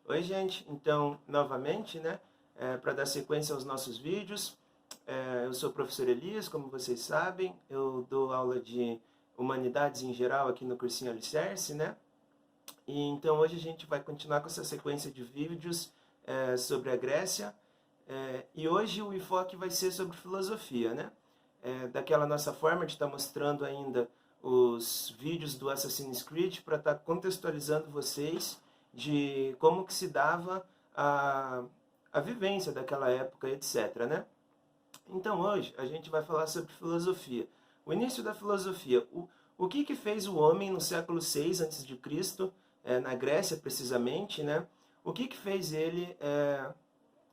Oi, gente. Então, novamente, né, para dar sequência aos nossos vídeos, eu sou o professor Elias, como vocês sabem, eu dou aula de humanidades em geral aqui no cursinho Alicerce, né? E então hoje a gente vai continuar com essa sequência de vídeos sobre a Grécia, e hoje o enfoque vai ser sobre filosofia, né? Daquela nossa forma de estar mostrando ainda os vídeos do Assassin's Creed para estar contextualizando vocês de como que se dava a vivência daquela época, etc, né? Então hoje a gente vai falar sobre filosofia. O início da filosofia. O que fez o homem no século 6 a.C., na Grécia precisamente, né? O que fez ele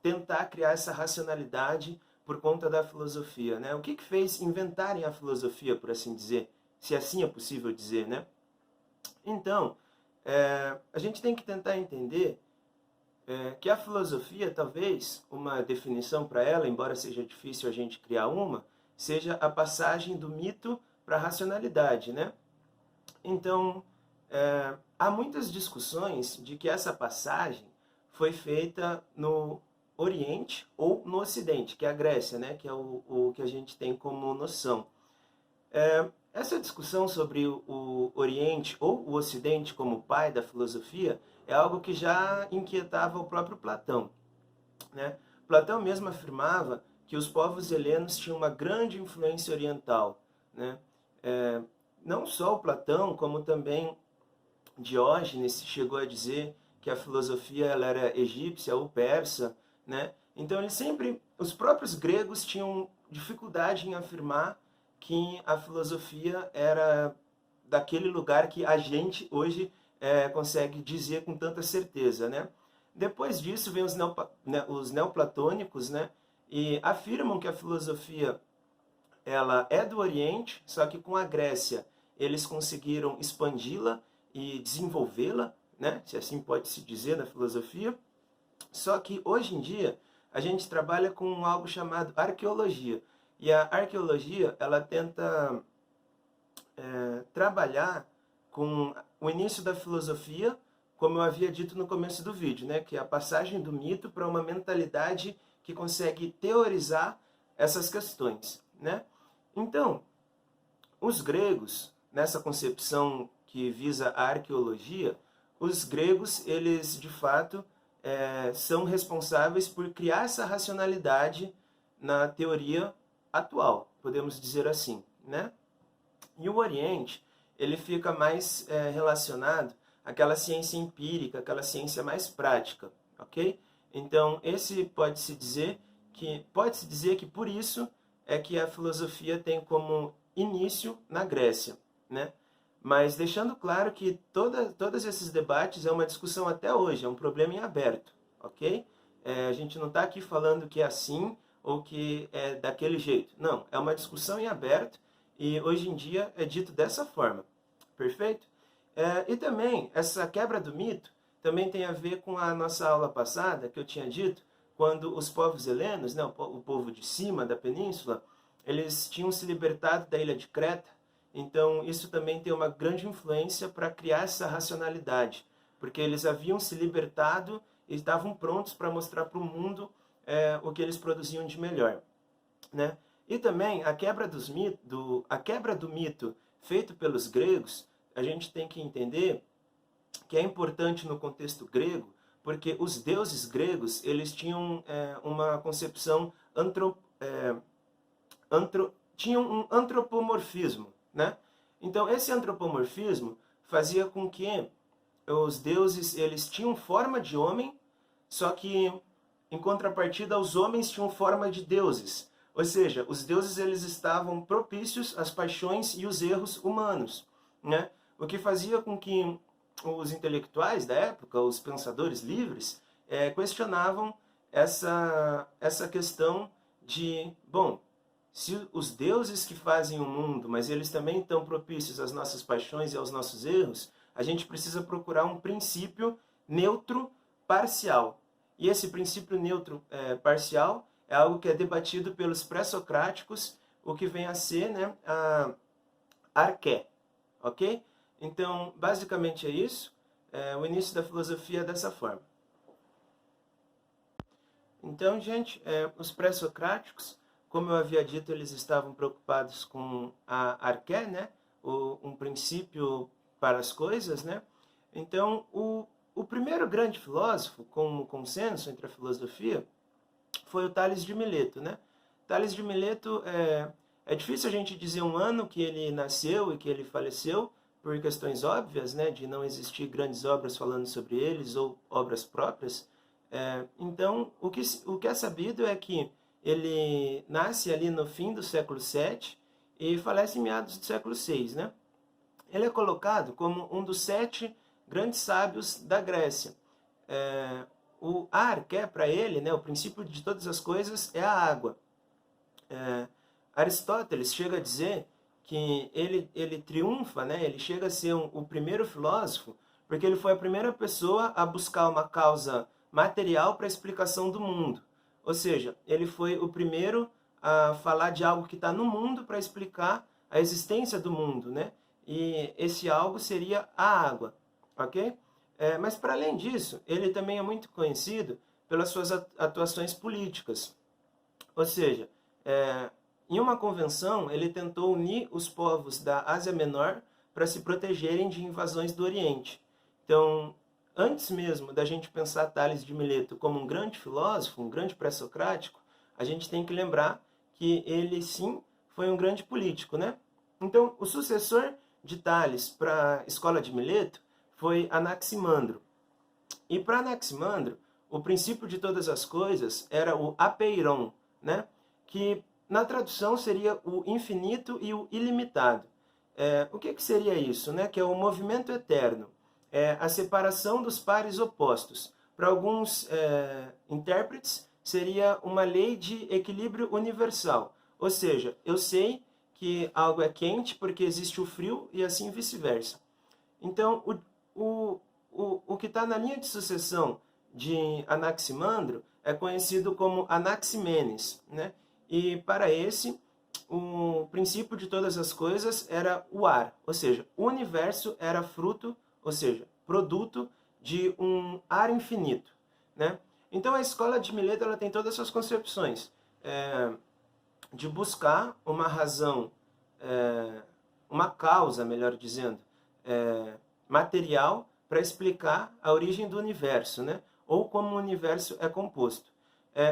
tentar criar essa racionalidade por conta da filosofia, né? O que fez inventarem a filosofia, por assim dizer, se assim é possível dizer, né? Então, a gente tem que tentar entender que a filosofia, talvez, uma definição para ela, embora seja difícil a gente criar uma, seja a passagem do mito para a racionalidade, né? Então, há muitas discussões de que essa passagem foi feita no Oriente ou no Ocidente, que é a Grécia, né? Que é o que a gente tem como noção. Essa discussão sobre o Oriente ou o Ocidente como pai da filosofia é algo que já inquietava o próprio Platão, né? Platão mesmo afirmava que os povos helenos tinham uma grande influência oriental, né? Não só o Platão, como também Diógenes chegou a dizer que a filosofia ela era egípcia ou persa, né? Então os próprios gregos tinham dificuldade em afirmar que a filosofia era daquele lugar que a gente hoje consegue dizer com tanta certeza, né? Depois disso vem os neoplatônicos, né? E afirmam que a filosofia ela é do Oriente, só que com a Grécia eles conseguiram expandi-la e desenvolvê-la, né? Se assim pode se dizer na filosofia. Só que hoje em dia a gente trabalha com algo chamado arqueologia. E a arqueologia ela tenta trabalhar com o início da filosofia, como eu havia dito no começo do vídeo, né? Que é a passagem do mito para uma mentalidade que consegue teorizar essas questões, né? Então, os gregos, nessa concepção que visa a arqueologia, os gregos, eles de fato são responsáveis por criar essa racionalidade na teoria atual, podemos dizer assim, né? E o Oriente, ele fica mais relacionado àquela ciência empírica, aquela ciência mais prática, ok? Então, pode-se dizer que por isso é que a filosofia tem como início na Grécia, né? Mas deixando claro que todos esses debates é uma discussão até hoje, é um problema em aberto, ok? A gente não está aqui falando que é assim ou que é daquele jeito. Não, é uma discussão em aberto e hoje em dia é dito dessa forma, perfeito? E também, essa quebra do mito também tem a ver com a nossa aula passada, que eu tinha dito, quando os povos helenos, né, o povo de cima da península, eles tinham se libertado da ilha de Creta. Então, isso também tem uma grande influência para criar essa racionalidade, porque eles haviam se libertado e estavam prontos para mostrar para o mundo o que eles produziam de melhor, né? E também a quebra do mito feito pelos gregos, a gente tem que entender que é importante no contexto grego, porque os deuses gregos eles tinham uma concepção tinham um antropomorfismo, né? Então esse antropomorfismo fazia com que os deuses eles tinham forma de homem, só que em contrapartida os homens tinham forma de deuses. Ou seja, os deuses eles estavam propícios às paixões e os erros humanos, né? O que fazia com que os intelectuais da época, os pensadores livres, questionavam essa questão de, bom, se os deuses que fazem o mundo, mas eles também estão propícios às nossas paixões e aos nossos erros, a gente precisa procurar um princípio neutro parcial. E esse princípio neutro parcial é algo que é debatido pelos pré-socráticos, o que vem a ser, né, a arqué, ok? Então, basicamente é isso. O início da filosofia é dessa forma. Então, gente, os pré-socráticos, como eu havia dito, eles estavam preocupados com a arqué, né? Um princípio para as coisas, né? Então, o primeiro grande filósofo, com consenso entre a filosofia, foi o Tales de Mileto, né? Tales de Mileto, é difícil a gente dizer um ano que ele nasceu e que ele faleceu, por questões óbvias, né, de não existir grandes obras falando sobre eles ou obras próprias. Então, o que é sabido é que ele nasce ali no fim do século VII e falece em meados do século VI, né? Ele é colocado como um dos 7 grandes sábios da Grécia. O ar, que é para ele, né, o princípio de todas as coisas, é a água. Aristóteles chega a dizer que ele triunfa, né, ele chega a ser o primeiro filósofo, porque ele foi a primeira pessoa a buscar uma causa material para a explicação do mundo. Ou seja, ele foi o primeiro a falar de algo que está no mundo para explicar a existência do mundo, né? E esse algo seria a água, ok? Mas para além disso, ele também é muito conhecido pelas suas atuações políticas. Ou seja, em uma convenção, ele tentou unir os povos da Ásia Menor para se protegerem de invasões do Oriente. Então, antes mesmo da gente pensar Tales de Mileto como um grande filósofo, um grande pré-socrático, a gente tem que lembrar que ele, sim, foi um grande político, né? Então, o sucessor de Tales para a escola de Mileto foi Anaximandro. E para Anaximandro, o princípio de todas as coisas era o apeiron, né? Que na tradução seria o infinito e o ilimitado. O que seria isso? Né? Que é o movimento eterno, a separação dos pares opostos. Para alguns intérpretes, seria uma lei de equilíbrio universal. Ou seja, eu sei que algo é quente porque existe o frio e assim vice-versa. Então, o que está na linha de sucessão de Anaximandro é conhecido como Anaximenes, né? E para esse, o princípio de todas as coisas era o ar, ou seja, o universo era fruto, ou seja, produto de um ar infinito, né? Então a escola de Mileto ela tem todas essas concepções de buscar uma razão, uma causa, melhor dizendo, material para explicar a origem do universo, né? Ou como o universo é composto.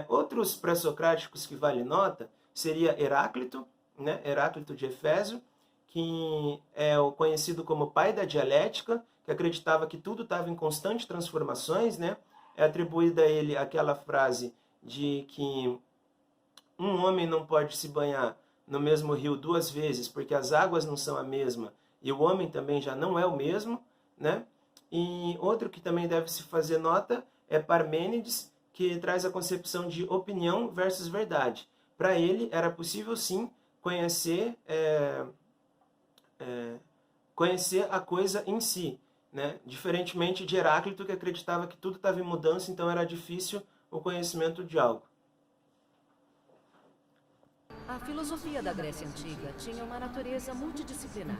Outros pré-socráticos que vale nota seria Heráclito, né? Heráclito de Efésio, que é o conhecido como pai da dialética, que acreditava que tudo estava em constante transformações, né? É atribuída a ele aquela frase de que um homem não pode se banhar no mesmo rio 2 vezes, porque as águas não são a mesma e o homem também já não é o mesmo, né? E outro que também deve se fazer nota é Parmênides, que traz a concepção de opinião versus verdade. Para ele, era possível sim conhecer a coisa em si, né? Diferentemente de Heráclito, que acreditava que tudo estava em mudança, então era difícil o conhecimento de algo. A filosofia da Grécia Antiga tinha uma natureza multidisciplinar.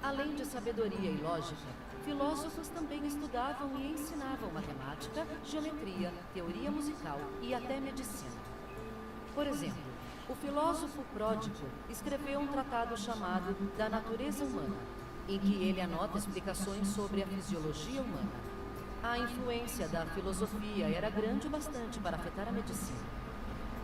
Além de sabedoria e lógica, filósofos também estudavam e ensinavam matemática, geometria, teoria musical e até medicina. Por exemplo, o filósofo Pródico escreveu um tratado chamado Da Natureza Humana, em que ele anota explicações sobre a fisiologia humana. A influência da filosofia era grande o bastante para afetar a medicina.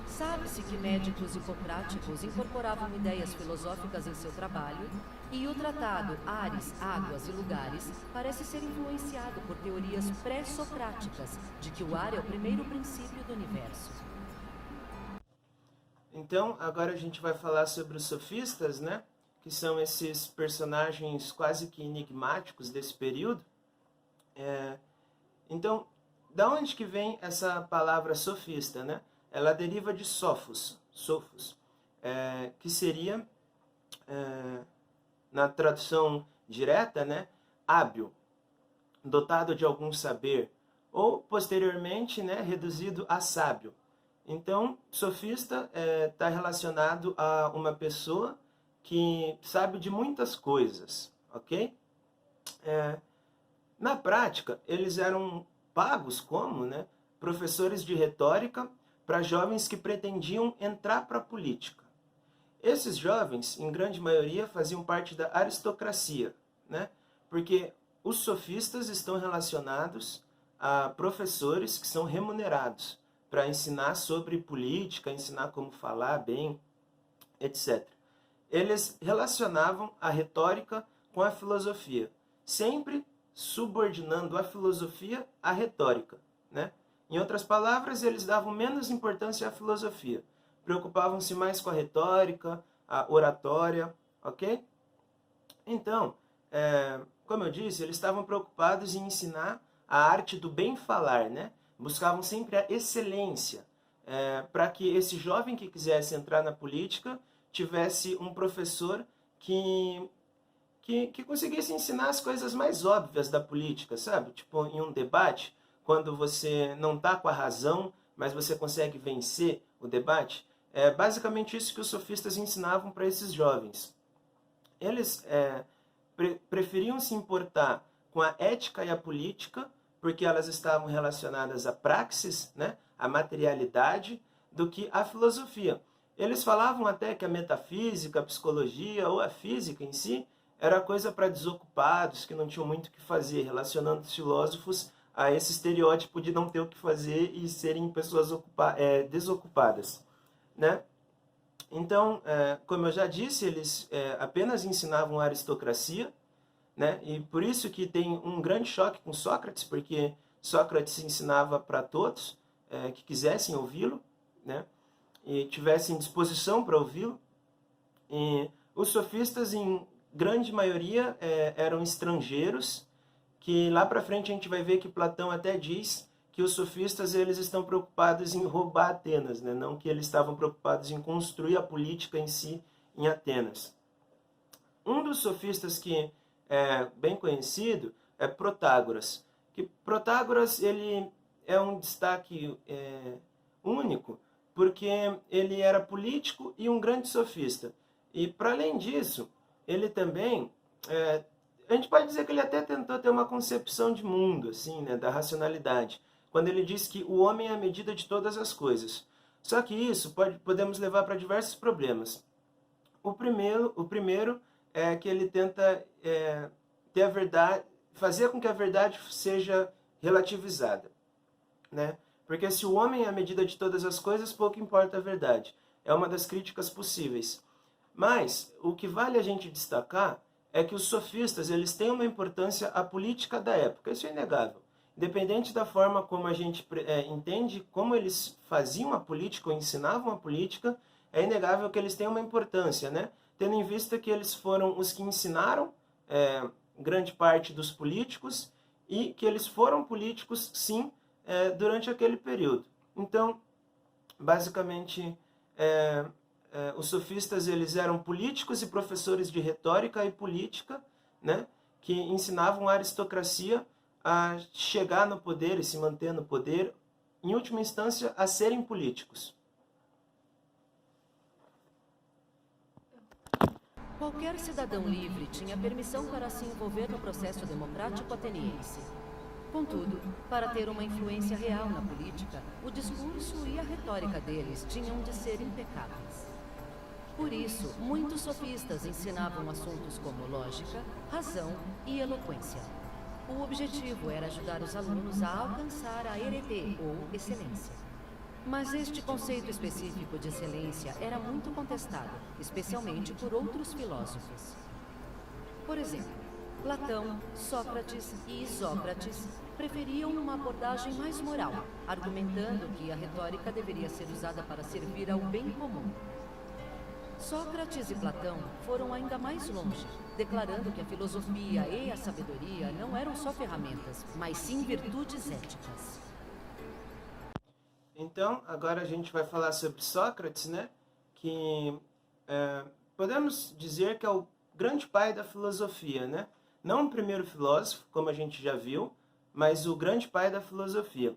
Sabe-se que médicos hipocráticos incorporavam ideias filosóficas em seu trabalho, e o tratado Ares, Águas e Lugares parece ser influenciado por teorias pré-socráticas de que o ar é o primeiro princípio do universo. Então, agora a gente vai falar sobre os sofistas, né? Que são esses personagens quase que enigmáticos desse período. Então, da onde que vem essa palavra sofista, né? Ela deriva de sophos, que seria, na tradução direta, né, hábil, dotado de algum saber, ou posteriormente, né, reduzido a sábio. Então, sofista está relacionado a uma pessoa que sabe de muitas coisas, ok? Na prática, eles eram pagos como, né, professores de retórica para jovens que pretendiam entrar para a política. Esses jovens, em grande maioria, faziam parte da aristocracia, né? Porque os sofistas estão relacionados a professores que são remunerados para ensinar sobre política, ensinar como falar bem, etc. Eles relacionavam a retórica com a filosofia, sempre subordinando a filosofia à retórica, né? Em outras palavras, eles davam menos importância à filosofia, preocupavam-se mais com a retórica, a oratória, ok? Então, como eu disse, eles estavam preocupados em ensinar a arte do bem falar, né? Buscavam sempre a excelência, para que esse jovem que quisesse entrar na política tivesse um professor que conseguisse ensinar as coisas mais óbvias da política, sabe? Tipo, em um debate, quando você não está com a razão, mas você consegue vencer o debate. É basicamente isso que os sofistas ensinavam para esses jovens. Eles preferiam se importar com a ética e a política, porque elas estavam relacionadas à praxis, né, à materialidade, do que à filosofia. Eles falavam até que a metafísica, a psicologia ou a física em si era coisa para desocupados, que não tinham muito o que fazer, relacionando os filósofos a esse estereótipo de não ter o que fazer e serem pessoas desocupadas, né? Então, como eu já disse, eles apenas ensinavam a aristocracia, né? E por isso que tem um grande choque com Sócrates, porque Sócrates ensinava para todos que quisessem ouvi-lo, né? E tivessem disposição para ouvi-lo. E os sofistas, em grande maioria, eram estrangeiros, que lá para frente a gente vai ver que Platão até diz que os sofistas eles estão preocupados em roubar Atenas, né? Não que eles estavam preocupados em construir a política em si em Atenas. Um dos sofistas que é bem conhecido é Protágoras. Que Protágoras ele é um destaque único, porque ele era político e um grande sofista. E, para além disso, ele também... a gente pode dizer que ele até tentou ter uma concepção de mundo, assim, né, da racionalidade, quando ele diz que o homem é a medida de todas as coisas. Só que isso podemos levar para diversos problemas. O primeiro é que ele tenta ter a verdade, fazer com que a verdade seja relativizada, né? Porque se o homem é a medida de todas as coisas, pouco importa a verdade. É uma das críticas possíveis. Mas o que vale a gente destacar é que os sofistas eles têm uma importância à política da época. Isso é inegável. Independente da forma como a gente entende como eles faziam a política ou ensinavam a política, é inegável que eles têm uma importância, né? Tendo em vista que eles foram os que ensinaram grande parte dos políticos e que eles foram políticos, sim, durante aquele período. Então, basicamente, os sofistas eles eram políticos e professores de retórica e política, né, que ensinavam a aristocracia a chegar no poder e se manter no poder, em última instância, a serem políticos. Qualquer cidadão livre tinha permissão para se envolver no processo democrático ateniense. Contudo, para ter uma influência real na política, o discurso e a retórica deles tinham de ser impecáveis. Por isso, muitos sofistas ensinavam assuntos como lógica, razão e eloquência. O objetivo era ajudar os alunos a alcançar a ereté, ou excelência. Mas este conceito específico de excelência era muito contestado, especialmente por outros filósofos. Por exemplo, Platão, Sócrates e Isócrates preferiam uma abordagem mais moral, argumentando que a retórica deveria ser usada para servir ao bem comum. Sócrates e Platão foram ainda mais longe, declarando que a filosofia e a sabedoria não eram só ferramentas, mas sim virtudes éticas. Então, agora a gente vai falar sobre Sócrates, né? Que podemos dizer que é o grande pai da filosofia, né? Não o primeiro filósofo, como a gente já viu, mas o grande pai da filosofia.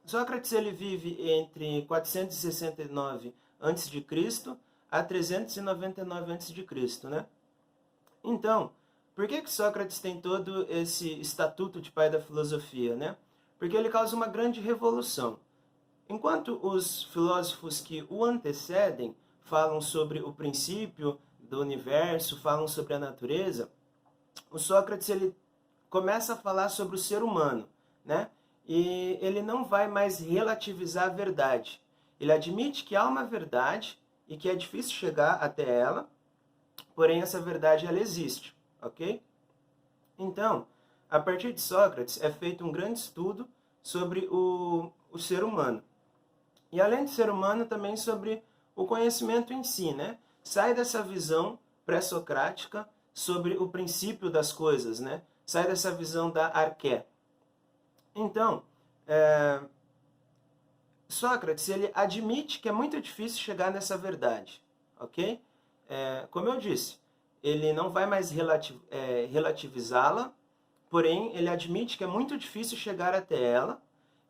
Sócrates ele vive entre 469 a.C. a 399 a.C., né? Então, por que Sócrates tem todo esse estatuto de pai da filosofia, né? Porque ele causa uma grande revolução. Enquanto os filósofos que o antecedem falam sobre o princípio do universo, falam sobre a natureza, o Sócrates ele começa a falar sobre o ser humano, né? E ele não vai mais relativizar a verdade. Ele admite que há uma verdade e que é difícil chegar até ela, porém essa verdade ela existe, ok? Então, a partir de Sócrates é feito um grande estudo sobre o ser humano. E além do ser humano, também sobre o conhecimento em si, né? Sai dessa visão pré-socrática sobre o princípio das coisas, né? Sai dessa visão da arqué. Então, Sócrates, ele admite que é muito difícil chegar nessa verdade, ok? Como eu disse, ele não vai mais relativizá-la, porém, ele admite que é muito difícil chegar até ela,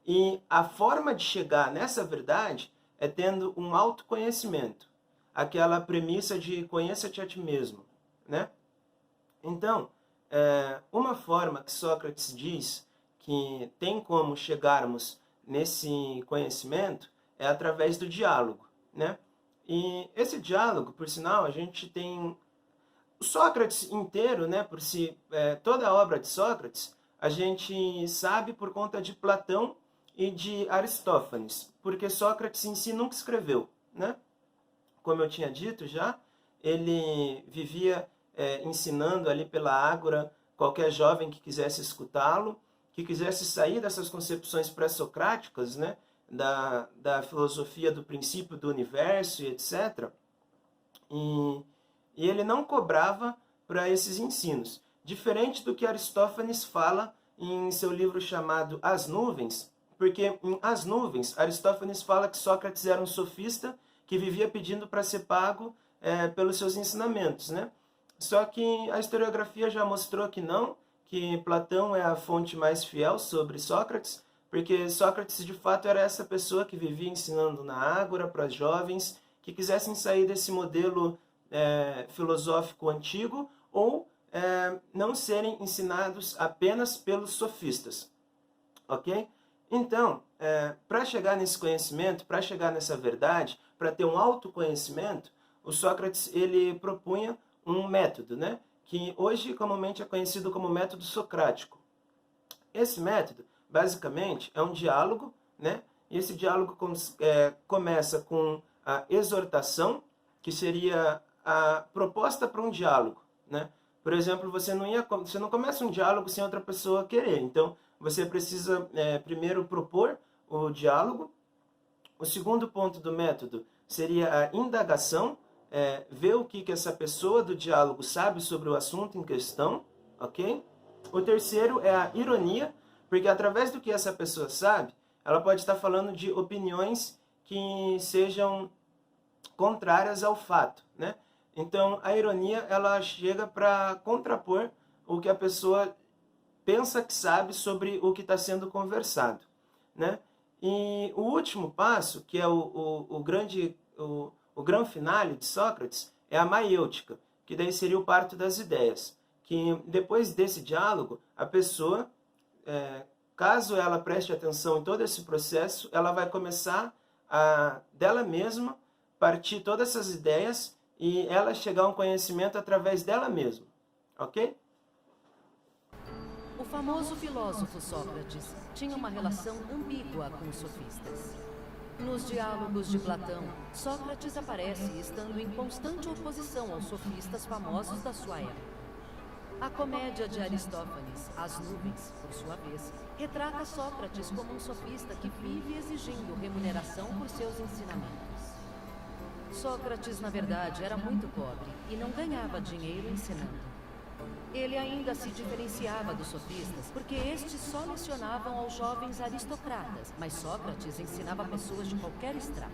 e a forma de chegar nessa verdade é tendo um autoconhecimento, aquela premissa de conheça-te a ti mesmo, né? Então, uma forma que Sócrates diz que tem como chegarmos nesse conhecimento é através do diálogo, né? E esse diálogo, por sinal, a gente tem o Sócrates inteiro, né? Toda a obra de Sócrates, a gente sabe por conta de Platão e de Aristófanes, porque Sócrates em si nunca escreveu, né? Como eu tinha dito já, ele vivia ensinando ali pela ágora qualquer jovem que quisesse escutá-lo, que quisesse sair dessas concepções pré-socráticas, né? Da filosofia do princípio do universo e etc. E ele não cobrava para esses ensinos. Diferente do que Aristófanes fala em seu livro chamado As Nuvens, porque em As Nuvens, Aristófanes fala que Sócrates era um sofista que vivia pedindo para ser pago pelos seus ensinamentos, né? Só que a historiografia já mostrou que não, que Platão é a fonte mais fiel sobre Sócrates, porque Sócrates de fato era essa pessoa que vivia ensinando na ágora para jovens que quisessem sair desse modelo filosófico antigo ou não serem ensinados apenas pelos sofistas, ok? Então, para chegar nesse conhecimento, para chegar nessa verdade, para ter um autoconhecimento, o Sócrates ele propunha um método, né? Que hoje comumente é conhecido como método socrático. Esse método, basicamente, é um diálogo, né? E esse diálogo começa com a exortação, que seria a proposta para um diálogo, né? Por exemplo, você não começa um diálogo sem outra pessoa querer. Então, você precisa primeiro propor o diálogo. O segundo ponto do método seria a indagação, ver o que essa pessoa do diálogo sabe sobre o assunto em questão, ok? O terceiro é a ironia, porque através do que essa pessoa sabe, ela pode estar falando de opiniões que sejam contrárias ao fato, né? Então, a ironia, ela chega para contrapor o que a pessoa pensa que sabe sobre o que está sendo conversado, né? E o último passo, que é o grande finale de Sócrates, é a maiêutica, que daí seria o parto das ideias, que depois desse diálogo, a pessoa, caso ela preste atenção em todo esse processo, ela vai começar a, dela mesma, partir todas essas ideias e ela chegar a um conhecimento através dela mesma, ok? O famoso filósofo Sócrates tinha uma relação ambígua com os sofistas. Nos diálogos de Platão, Sócrates aparece estando em constante oposição aos sofistas famosos da sua época. A comédia de Aristófanes, As Nuvens, por sua vez, retrata Sócrates como um sofista que vive exigindo remuneração por seus ensinamentos. Sócrates, na verdade, era muito pobre e não ganhava dinheiro ensinando. Ele ainda se diferenciava dos sofistas porque estes só lecionavam aos jovens aristocratas, mas Sócrates ensinava pessoas de qualquer estrato.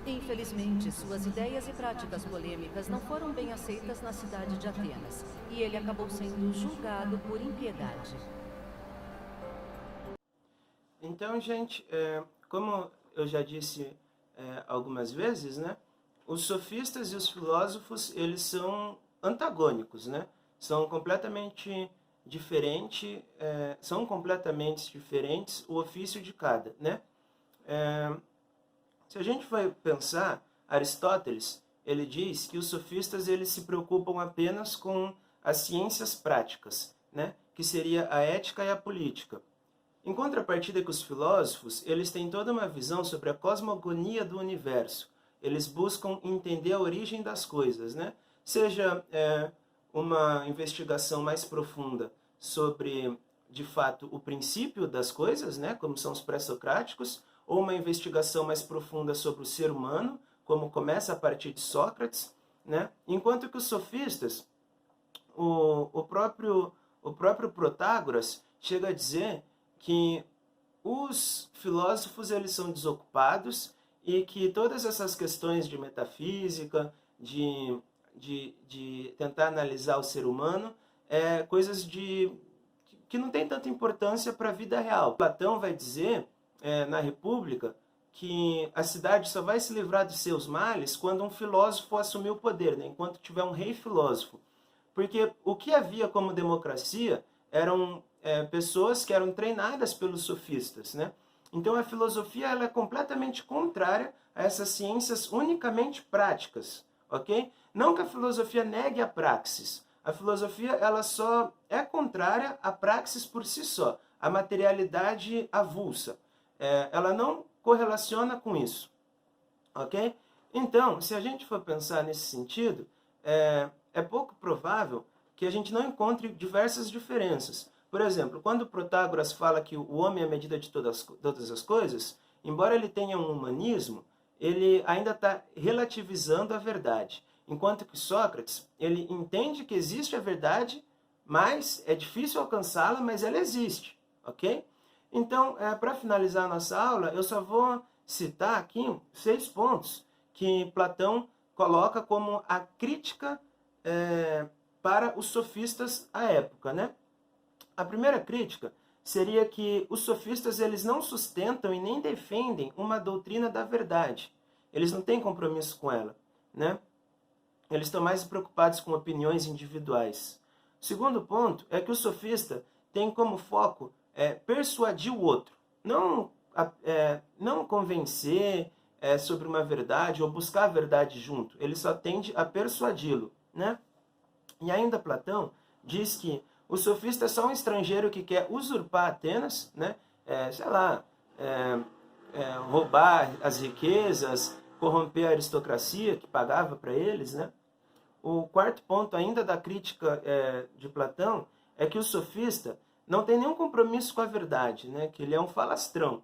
Infelizmente, suas ideias e práticas polêmicas não foram bem aceitas na cidade de Atenas, e ele acabou sendo julgado por impiedade. Então, gente, como eu já disse algumas vezes, né, os sofistas e os filósofos, eles são antagônicos, né? São completamente diferente, são completamente diferentes o ofício de cada, né? Se a gente vai pensar, Aristóteles, ele diz que os sofistas eles se preocupam apenas com as ciências práticas, né? Que seria a ética e a política. Em contrapartida que os filósofos, eles têm toda uma visão sobre a cosmogonia do universo. Eles buscam entender a origem das coisas, né? Seja uma investigação mais profunda sobre, de fato, o princípio das coisas, né? Como são os pré-socráticos, ou uma investigação mais profunda sobre o ser humano, como começa a partir de Sócrates, né? Enquanto que os sofistas, o próprio Protágoras chega a dizer que os filósofos eles são desocupados e que todas essas questões de metafísica, de tentar analisar o ser humano, coisas que não tem tanta importância para a vida real. Platão vai dizer, na República, que a cidade só vai se livrar dos seus males quando um filósofo assumir o poder, né? Enquanto tiver um rei filósofo. Porque o que havia como democracia eram pessoas que eram treinadas pelos sofistas, né? Então a filosofia ela é completamente contrária a essas ciências unicamente práticas, ok? Não que a filosofia negue a praxis. A filosofia ela só é contrária à praxis por si só, a materialidade avulsa. Ela não correlaciona com isso, ok? Então, se a gente for pensar nesse sentido, é pouco provável que a gente não encontre diversas diferenças. Por exemplo, quando Protágoras fala que o homem é a medida de todas as coisas, embora ele tenha um humanismo, ele ainda está relativizando a verdade. Enquanto que Sócrates, ele entende que existe a verdade, mas é difícil alcançá-la, mas ela existe, ok? Então, para finalizar a nossa aula, eu só vou citar aqui 6 pontos que Platão coloca como a crítica para os sofistas à época, né? A primeira crítica seria que os sofistas eles não sustentam e nem defendem uma doutrina da verdade. Eles não têm compromisso com ela, né? Eles estão mais preocupados com opiniões individuais. O segundo ponto é que o sofista tem como foco persuadir o outro, não convencer sobre uma verdade ou buscar a verdade junto. Ele só tende a persuadi-lo, né? E ainda Platão diz que o sofista é só um estrangeiro que quer usurpar Atenas, né? Roubar as riquezas, corromper a aristocracia que pagava para eles, né? O quarto ponto ainda da crítica de Platão é que o sofista não tem nenhum compromisso com a verdade, né? Que ele é um falastrão.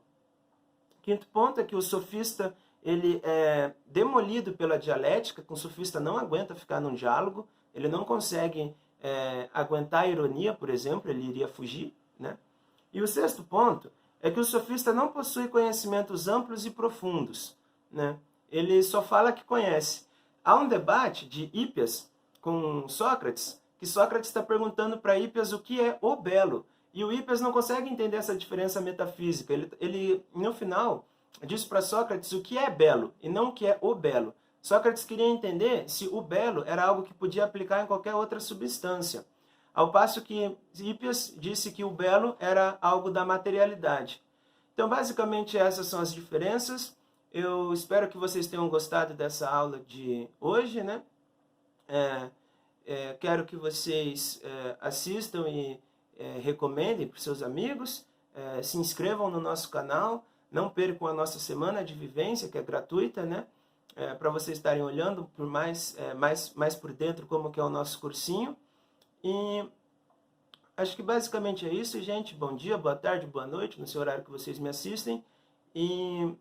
Quinto ponto é que o sofista ele é demolido pela dialética, que o sofista não aguenta ficar num diálogo, ele não consegue aguentar a ironia, por exemplo, ele iria fugir, né? E o sexto ponto é que o sofista não possui conhecimentos amplos e profundos, né? Ele só fala que conhece. Há um debate de Hípias com Sócrates, que Sócrates está perguntando para Hípias o que é o belo, e o Hípias não consegue entender essa diferença metafísica. Ele no final, diz para Sócrates o que é belo, e não o que é o belo. Sócrates queria entender se o belo era algo que podia aplicar em qualquer outra substância. Ao passo que Hípias disse que o belo era algo da materialidade. Então, basicamente, essas são as diferenças. Eu espero que vocês tenham gostado dessa aula de hoje, né? Quero que vocês assistam e recomendem para os seus amigos. Se inscrevam no nosso canal. Não percam a nossa semana de vivência, que é gratuita, né? Para vocês estarem olhando por mais por dentro como que é o nosso cursinho. E acho que basicamente é isso, gente. Bom dia, boa tarde, boa noite, no seu horário que vocês me assistem. E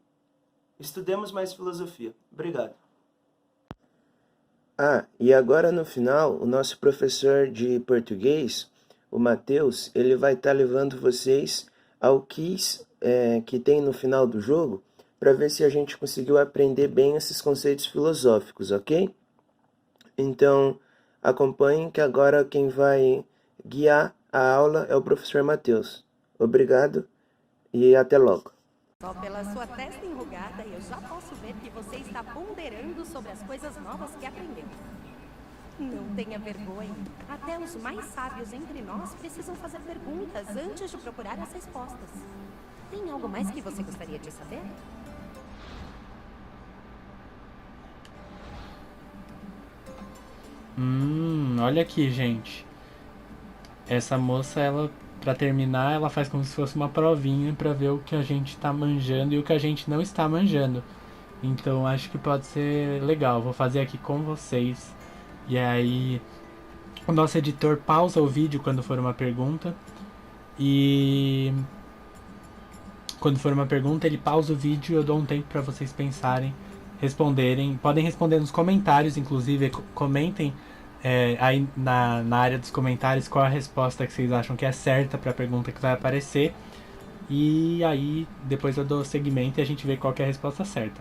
estudemos mais filosofia. Obrigado. E agora no final, o nosso professor de português, o Matheus, ele vai estar levando vocês ao quiz que tem no final do jogo, para ver se a gente conseguiu aprender bem esses conceitos filosóficos, ok? Então, acompanhem que agora quem vai guiar a aula é o professor Matheus. Obrigado e até logo. Só pela sua testa enrugada, eu já posso ver que você está ponderando sobre as coisas novas que aprendeu. Não tenha vergonha. Até os mais sábios entre nós precisam fazer perguntas antes de procurar as respostas. Tem algo mais que você gostaria de saber? Olha aqui, gente. Essa moça, ela, pra terminar, ela faz como se fosse uma provinha pra ver o que a gente tá manjando e o que a gente não está manjando. Então acho que pode ser legal. Vou fazer aqui com vocês. E aí o nosso editor pausa o vídeo quando for uma pergunta. E quando for uma pergunta, ele pausa o vídeo e eu dou um tempo pra vocês pensarem, responderem. Podem responder nos comentários, inclusive, comentem aí na área dos comentários qual a resposta que vocês acham que é certa para a pergunta que vai aparecer. E aí depois eu dou seguimento e a gente vê qual que é a resposta certa.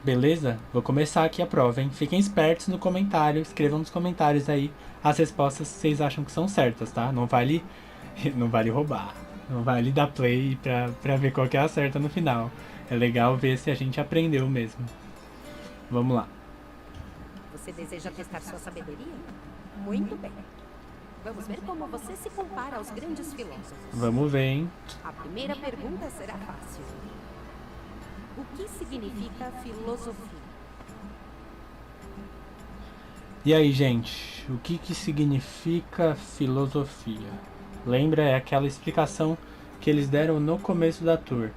Beleza? Vou começar aqui a prova, hein? Fiquem espertos no comentário, escrevam nos comentários aí as respostas que vocês acham que são certas, tá? Não vale roubar, não vale dar play pra ver qual que é a certa no final. É legal ver se a gente aprendeu mesmo. Vamos lá. Você deseja testar sua sabedoria? Muito bem. Vamos ver como você se compara aos grandes filósofos. Vamos ver, hein? A primeira pergunta será fácil. O que significa filosofia? E aí, gente? O que significa filosofia? Lembra? É aquela explicação que eles deram no começo da tour.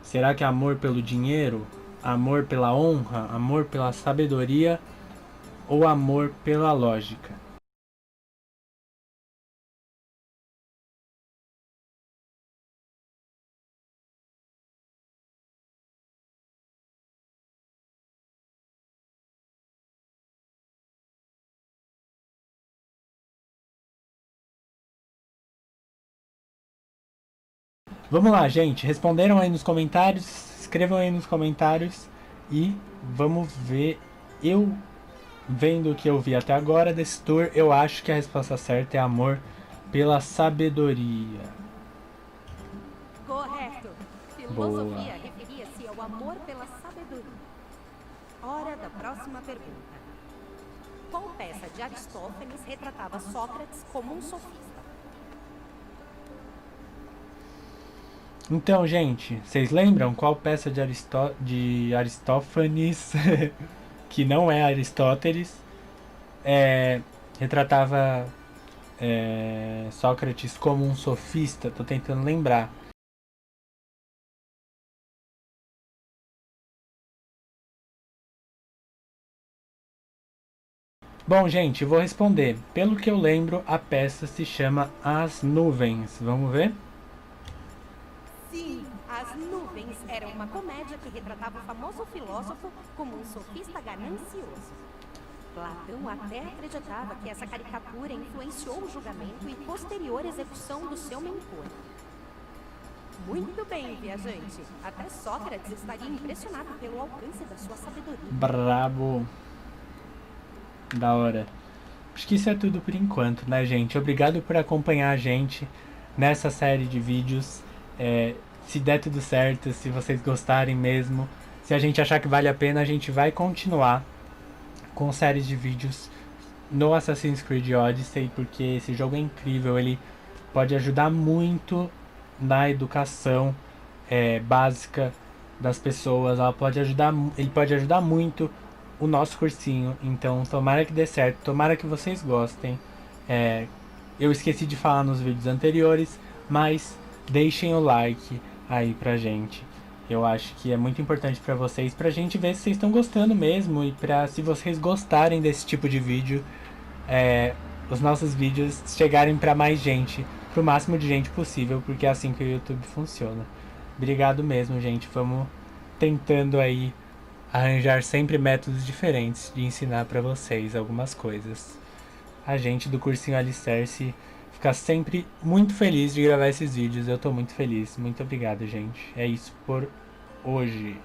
Será que é amor pelo dinheiro? Amor pela honra? Amor pela sabedoria? Ou amor pela lógica? Vamos lá, gente. Responderam aí nos comentários. Escrevam aí nos comentários. E vamos ver. Eu, vendo o que eu vi até agora desse tour, eu acho que a resposta certa é amor pela sabedoria. Correto. Filosofia referia-se ao amor pela sabedoria. Hora da próxima pergunta. Qual peça de Aristófanes retratava Sócrates como um sofista? Então, gente, vocês lembram qual peça de Aristófanes, que não é Aristóteles, retratava Sócrates como um sofista? Tô tentando lembrar. Bom, gente, vou responder. Pelo que eu lembro, a peça se chama As Nuvens. Vamos ver? Sim, As Nuvens era uma comédia que retratava o famoso filósofo como um sofista ganancioso. Platão até acreditava que essa caricatura influenciou o julgamento e posterior execução do seu mentor. Muito bem, viajante. Até Sócrates estaria impressionado pelo alcance da sua sabedoria. Brabo. Da hora. Acho que isso é tudo por enquanto, né, gente? Obrigado por acompanhar a gente nessa série de vídeos. Se der tudo certo, se vocês gostarem mesmo, se a gente achar que vale a pena, a gente vai continuar com séries de vídeos no Assassin's Creed Odyssey, porque esse jogo é incrível, ele pode ajudar muito na educação básica das pessoas, ele pode ajudar muito o nosso cursinho, então tomara que dê certo, tomara que vocês gostem. Eu esqueci de falar nos vídeos anteriores, mas deixem o like aí pra gente. Eu acho que é muito importante pra vocês, pra gente ver se vocês estão gostando mesmo, e pra, se vocês gostarem desse tipo de vídeo, os nossos vídeos chegarem pra mais gente, pro máximo de gente possível, porque é assim que o YouTube funciona. Obrigado mesmo, gente. Vamos tentando aí arranjar sempre métodos diferentes de ensinar pra vocês algumas coisas. A gente do Cursinho Alicerce fica sempre muito feliz de gravar esses vídeos. Eu tô muito feliz. Muito obrigado, gente. É isso por hoje.